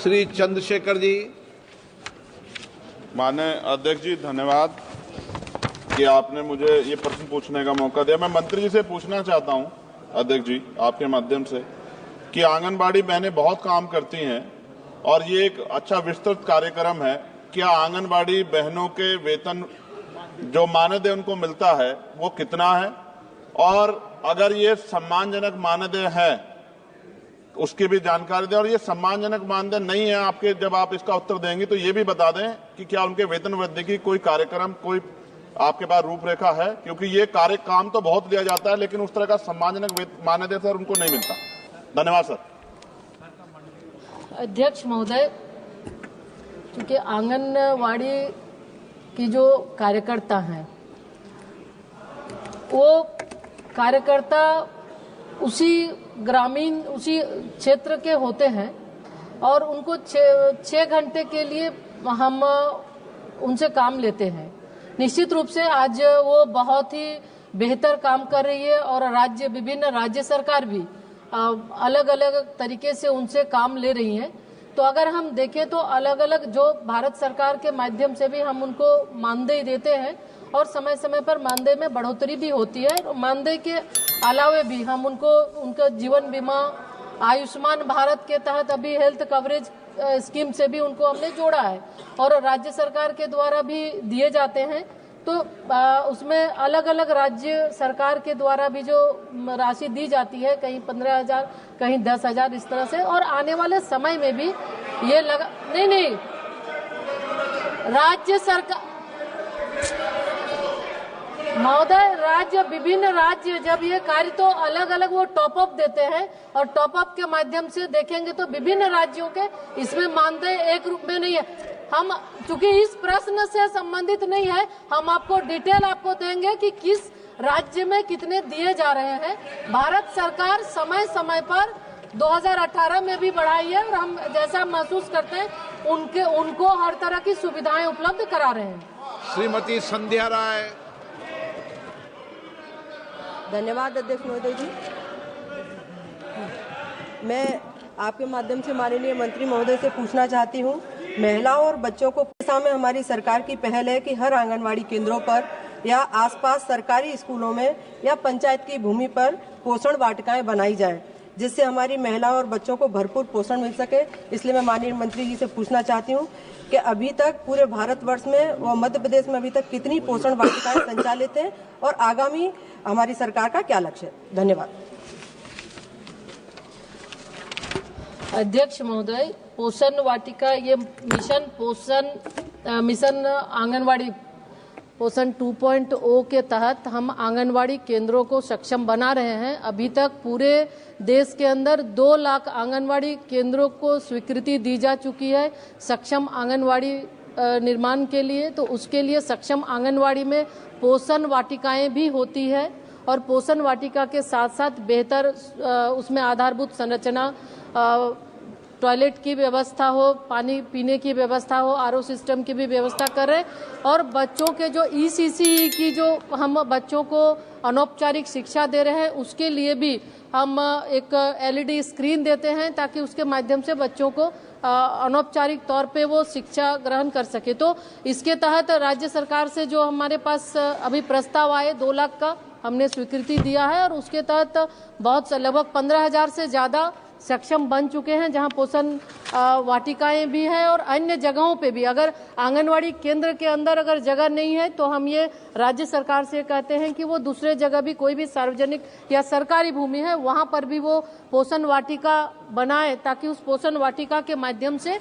श्री चंद्रशेखर जी। माननीय अध्यक्ष जी, धन्यवाद कि आपने मुझे ये प्रश्न पूछने का मौका दिया। मैं मंत्री जी से पूछना चाहता हूं अध्यक्ष जी आपके माध्यम से कि आंगनबाड़ी बहनें बहुत काम करती हैं और ये एक अच्छा विस्तृत कार्यक्रम है। क्या आंगनबाड़ी बहनों के वेतन जो मानदेय उनको मिलता है वो कितना है, और अगर ये सम्मानजनक मानदेय है उसकी भी जानकारी दें, और ये सम्मानजनक मानदेय नहीं है आपके, जब आप इसका उत्तर देंगे तो ये भी बता दें कि क्या उनके वेतन वृद्धि की कोई कार्यक्रम, कोई आपके पास रूपरेखा है, क्योंकि ये काम तो बहुत दिया जाता है लेकिन उस तरह का सम्मानजनक मानदेय सर उनको नहीं मिलता। धन्यवाद सर। अध्यक्ष महोदय, क्योंकि आंगनवाड़ी की जो कार्यकर्ता हैं वो कार्यकर्ता उसी ग्रामीण उसी क्षेत्र के होते हैं और उनको 6 घंटे के लिए हम उनसे काम लेते हैं। निश्चित रूप से आज वो बहुत ही बेहतर काम कर रही है और विभिन्न राज्य सरकार भी अलग अलग तरीके से उनसे काम ले रही हैं। तो अगर हम देखें तो अलग अलग जो भारत सरकार के माध्यम से भी हम उनको मानदेय देते हैं और समय समय पर मानदेय में बढ़ोतरी भी होती है। मानदेय के अलावे भी हम उनको उनका जीवन बीमा, आयुष्मान भारत के तहत अभी हेल्थ कवरेज स्कीम से भी उनको हमने जोड़ा है और राज्य सरकार के द्वारा भी दिए जाते हैं। तो उसमें अलग अलग राज्य सरकार के द्वारा भी जो राशि दी जाती है, कहीं 15,000 कहीं 10,000 इस तरह से, और आने वाले समय में भी ये नहीं राज्य सरकार महोदय, विभिन्न राज्य जब ये कार्य तो अलग अलग वो टॉप अप देते हैं और टॉप अप के माध्यम से देखेंगे तो विभिन्न राज्यों के इसमें मानदेय एक रूप में नहीं है। हम चूंकि इस प्रश्न से संबंधित नहीं है, हम आपको डिटेल आपको देंगे कि किस राज्य में कितने दिए जा रहे हैं। भारत सरकार समय समय पर 2018 में भी बढ़ाई है और हम जैसा महसूस करते हैं उनको हर तरह की सुविधाएं उपलब्ध करा रहे हैं। श्रीमती संध्या राय। धन्यवाद अध्यक्ष महोदय जी। मैं आपके माध्यम से माननीय मंत्री महोदय से पूछना चाहती हूँ, महिलाओं और बच्चों को शिक्षा में हमारी सरकार की पहल है कि हर आंगनवाड़ी केंद्रों पर या आसपास सरकारी स्कूलों में या पंचायत की भूमि पर पोषण वाटिकाएं बनाई जाएं, जिससे हमारी महिलाओं और बच्चों को भरपूर पोषण मिल सके। इसलिए मैं माननीय मंत्री जी से पूछना चाहती हूँ कि अभी तक पूरे भारतवर्ष में व मध्य प्रदेश में अभी तक कितनी पोषण वाटिकाएं संचालित हैं और आगामी हमारी सरकार का क्या लक्ष्य है। धन्यवाद। अध्यक्ष महोदय, पोषण वाटिका ये मिशन आंगनवाड़ी पोषण 2.0 के तहत हम आंगनवाड़ी केंद्रों को सक्षम बना रहे हैं। अभी तक पूरे देश के अंदर 2 लाख आंगनवाड़ी केंद्रों को स्वीकृति दी जा चुकी है सक्षम आंगनवाड़ी निर्माण के लिए। तो उसके लिए सक्षम आंगनवाड़ी में पोषण वाटिकाएं भी होती है और पोषण वाटिका के साथ साथ बेहतर उसमें आधारभूत संरचना, टॉयलेट की व्यवस्था हो, पानी पीने की व्यवस्था हो, आरओ सिस्टम की भी व्यवस्था कर रहे हैं। और बच्चों के जो ईसीसी की जो हम बच्चों को अनौपचारिक शिक्षा दे रहे हैं उसके लिए भी हम एक एलईडी स्क्रीन देते हैं ताकि उसके माध्यम से बच्चों को अनौपचारिक तौर पे वो शिक्षा ग्रहण कर सके। तो इसके तहत राज्य सरकार से जो हमारे पास अभी प्रस्ताव आए 2 लाख का हमने स्वीकृति दिया है और उसके तहत बहुत लगभग 15,000 से ज़्यादा सक्षम बन चुके हैं, जहां पोषण वाटिकाएं भी हैं और अन्य जगहों पे भी। अगर आंगनवाड़ी केंद्र के अंदर अगर जगह नहीं है तो हम ये राज्य सरकार से कहते हैं कि वो दूसरे जगह भी कोई भी सार्वजनिक या सरकारी भूमि है वहां पर भी वो पोषण वाटिका बनाए ताकि उस पोषण वाटिका के माध्यम से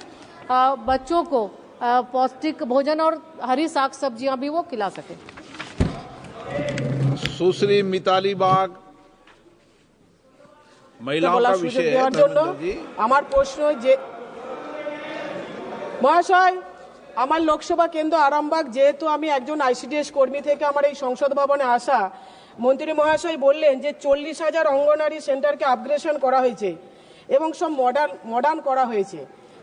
बच्चों को पौष्टिक भोजन और हरी साग सब्जियां भी वो खिला सके। सुश्री मिताली बाग। महिलाओं का विषय है। আমার প্রশ্ন যে মহাশয়, আমার লোকসভা কেন্দ্র আরামবাগ, যেহেতু আমি একজন আইসিডিএস কর্মী থেকে আমার এই সংসদ ভবনে আসা, মন্ত্রী মহাশয় বললেন যে 40,000 অঙ্গনওয়াড়ি সেন্টারকে আপগ্রেডেশন করা হয়েছে এবং সব মডার্ন করা হয়েছে।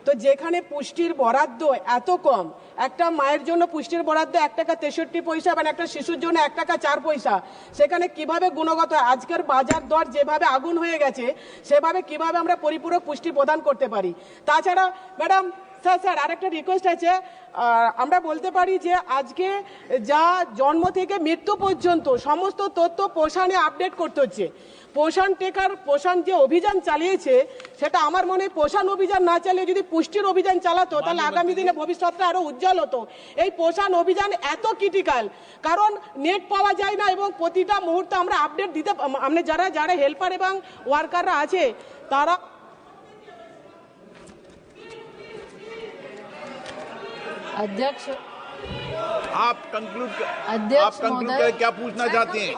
তো যেখানে পুষ্টির বরাদ্দ এত কম, একটা মায়ের জন্য পুষ্টির বরাদ্দ 1 টাকা 63 পয়সা এবং একটা শিশুর জন্য 1 টাকা 4 পয়সা, সেখানে কিভাবে গুণগত আজকের বাজার দর যেভাবে আগুন হয়ে গেছে সেভাবে কিভাবে আমরা পরিপূরক পুষ্টি প্রদান করতে পারি। তাছাড়া ম্যাডাম স্যার আরেকটা রিকোয়েস্ট আছে, আমরা বলতে পারি যে আজকে যা জন্ম থেকে মৃত্যু পর্যন্ত সমস্ত তথ্য পোষণে আপডেট করতে হচ্ছে। পোষণ যে অভিযান চালিয়েছে সেটা আমার মনে হয় পোষণ অভিযান না চালিয়ে যদি পুষ্টির অভিযান চালাতো তাহলে আগামী দিনে ভবিষ্যৎটা আরো উজ্জ্বল হতো। এই পোষণ অভিযান এত ক্রিটিক্যাল কারণ নেট পাওয়া যায় না এবং প্রতিটা মুহূর্তে আমরা আপডেট দিতে, আমরা যারা হেল্পার এবং ওয়ার্কাররা আছে তারা। अध्यक्ष आप कंक्लूड अध्यक्ष करें, क्या पूछना चाहते हैं?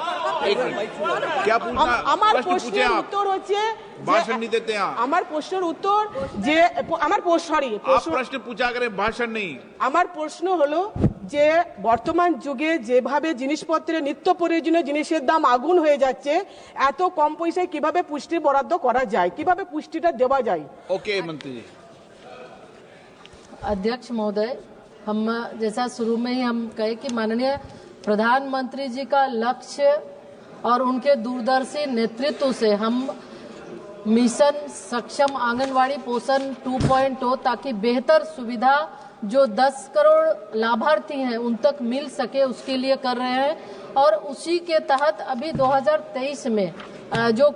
एक मिनट, क्या पूछना? আমার प्रश्न पूछे প্রশ্নের आप, উত্তর হচ্ছে भाषण नहीं देते हैं आप। আমার প্রশ্নের উত্তর যে आप प्रश्न पूछा करें, भाषण नहीं। আমার প্রশ্ন হলো যে বর্তমান যুগে যেভাবে জিনিসপত্রের নিত্য প্রয়োজনীয় জিনিসের দাম আগুন হয়ে যাচ্ছে, এত কম পয়সায় কিভাবে পুষ্টি বরাদ্দ করা যায়, কিভাবে পুষ্টিটা দেওয়া যায়? ओके मंत्री जी। अध्यक्ष महोदय, हम जैसा शुरू में ही हम कहे कि माननीय प्रधानमंत्री जी का लक्ष्य और उनके दूरदर्शी नेतृत्व से हम मिशन सक्षम आंगनवाड़ी पोषण 2.0 ताकि बेहतर सुविधा जो 10 करोड़ लाभार्थी हैं उन तक मिल सके उसके लिए कर रहे हैं। और उसी के तहत अभी 2023 में जो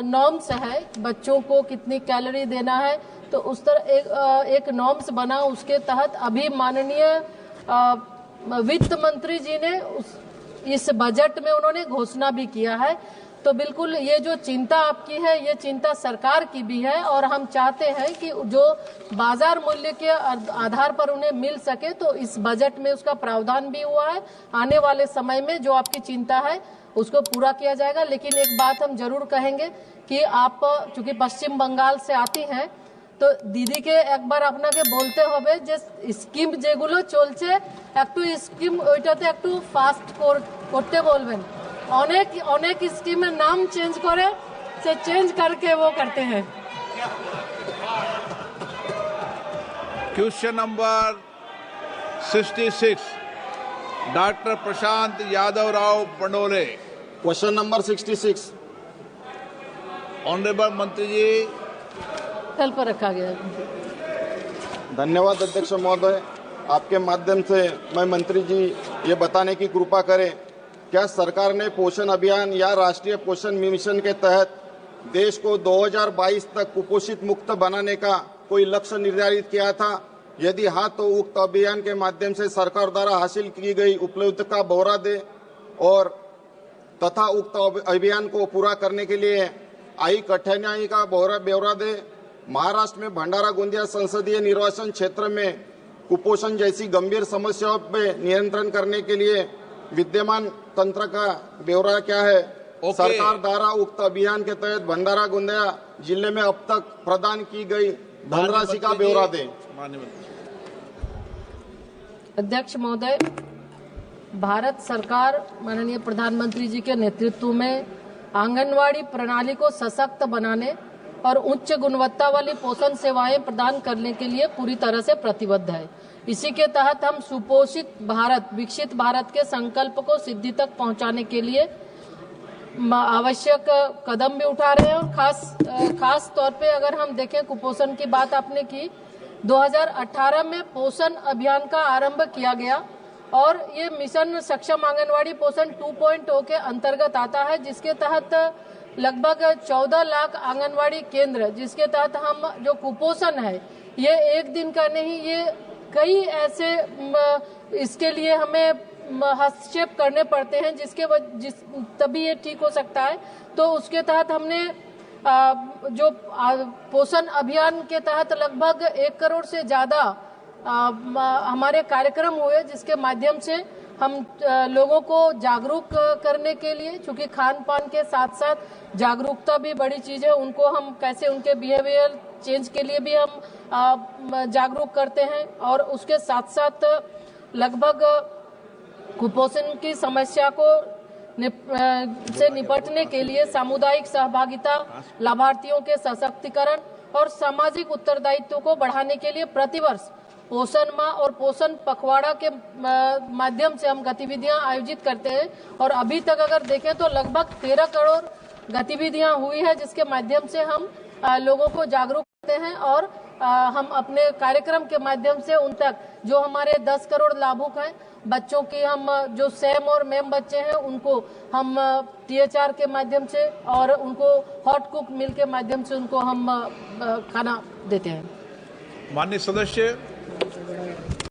नॉर्म्स है बच्चों को कितनी कैलोरी देना है तो उस तरह एक नॉर्म्स बना, उसके तहत अभी माननीय वित्त मंत्री जी ने इस बजट में उन्होंने घोषणा भी किया है। तो बिल्कुल ये जो चिंता आपकी है ये चिंता सरकार की भी है और हम चाहते हैं कि जो बाजार मूल्य के आधार पर उन्हें मिल सके तो इस बजट में उसका प्रावधान भी हुआ है। आने वाले समय में जो आपकी चिंता है उसको पूरा किया जाएगा। लेकिन एक बात हम जरूर कहेंगे कि आप चूंकि पश्चिम बंगाल से आती हैं तो दीदी के एक बार আপনাকে বলতে হবে যে স্কিম যেগুলো চলছে একটু স্কিম ওইটাতে একটু ফাস্ট করতে বলবেন। অনেক অনেক স্কিমের নাম চেঞ্জ করে से चेंज करके वो करते हैं। Question number 66 doctor Prashant Yadav Rao Pandole. Question number 66। Honourable मंत्री जी कल पर रखा गया। धन्यवाद अध्यक्ष महोदय, आपके माध्यम से मैं मंत्री जी ये बताने की कृपा करें, क्या सरकार ने पोषण अभियान या राष्ट्रीय पोषण मिशन के तहत देश को 2022 तक कुपोषित मुक्त बनाने का कोई लक्ष्य निर्धारित किया था? यदि हाँ तो उक्त अभियान के माध्यम से सरकार द्वारा हासिल की गई उपलब्धि का ब्यौरा दे और तथा उक्त अभियान को पूरा करने के लिए आई कठिनाई का ब्यौरा दे। महाराष्ट्र में भंडारा गोंदिया संसदीय निर्वाचन क्षेत्र में कुपोषण जैसी गंभीर समस्याओं पे नियंत्रण करने के लिए विद्यमान तंत्र का ब्यौरा क्या है? सरकार द्वारा उक्त अभियान के तहत भंडारा गोंदिया जिले में अब तक प्रदान की गई धनराशि का ब्यौरा दें। अध्यक्ष महोदय, भारत सरकार माननीय प्रधानमंत्री जी के नेतृत्व में आंगनवाड़ी प्रणाली को सशक्त बनाने और उच्च गुणवत्ता वाली पोषण सेवाएं प्रदान करने के लिए पूरी तरह से प्रतिबद्ध है। इसी के तहत हम सुपोषित भारत विकसित भारत के संकल्प को सिद्धि तक पहुंचाने के लिए आवश्यक कदम भी उठा रहे हैं। और खास तौर पे अगर हम देखें, कुपोषण की बात आपने की, 2018 में पोषण अभियान का आरंभ किया गया और ये मिशन सक्षम आंगनवाड़ी पोषण 2.0 के अंतर्गत आता है, जिसके तहत लगभग 14 लाख आंगनवाड़ी केंद्र, जिसके तहत हम जो कुपोषण है ये एक दिन का नहीं, ये कई ऐसे इसके लिए हमें हस्तक्षेप करने पड़ते हैं तभी ये ठीक हो सकता है। तो उसके तहत हमने जो पोषण अभियान के तहत लगभग 1 करोड़ से ज्यादा हमारे कार्यक्रम हुए, जिसके माध्यम से हम लोगों को जागरूक करने के लिए, चूंकि खान पान के साथ साथ जागरूकता भी बड़ी चीज है, उनको हम कैसे उनके बिहेवियर चेंज के लिए भी हम जागरूक करते हैं। और उसके साथ साथ लगभग कुपोषण की समस्या को से निपटने के लिए सामुदायिक सहभागिता, लाभार्थियों के सशक्तिकरण और सामाजिक उत्तरदायित्व को बढ़ाने के लिए प्रतिवर्ष पोषण माह और पोषण पखवाड़ा के माध्यम से हम गतिविधियां आयोजित करते हैं। और अभी तक अगर देखें तो लगभग 13 करोड़ गतिविधियां हुई है, जिसके माध्यम से हम लोगों को जागरूक करते हैं और हम अपने कार्यक्रम के माध्यम से उन तक जो हमारे 10 करोड़ लाभुक हैं बच्चों की, हम जो सैम और मैम बच्चे हैं उनको हम THR के माध्यम से और उनको हॉट कुक मील के माध्यम से उनको हम खाना देते हैं। माननीय सदस्य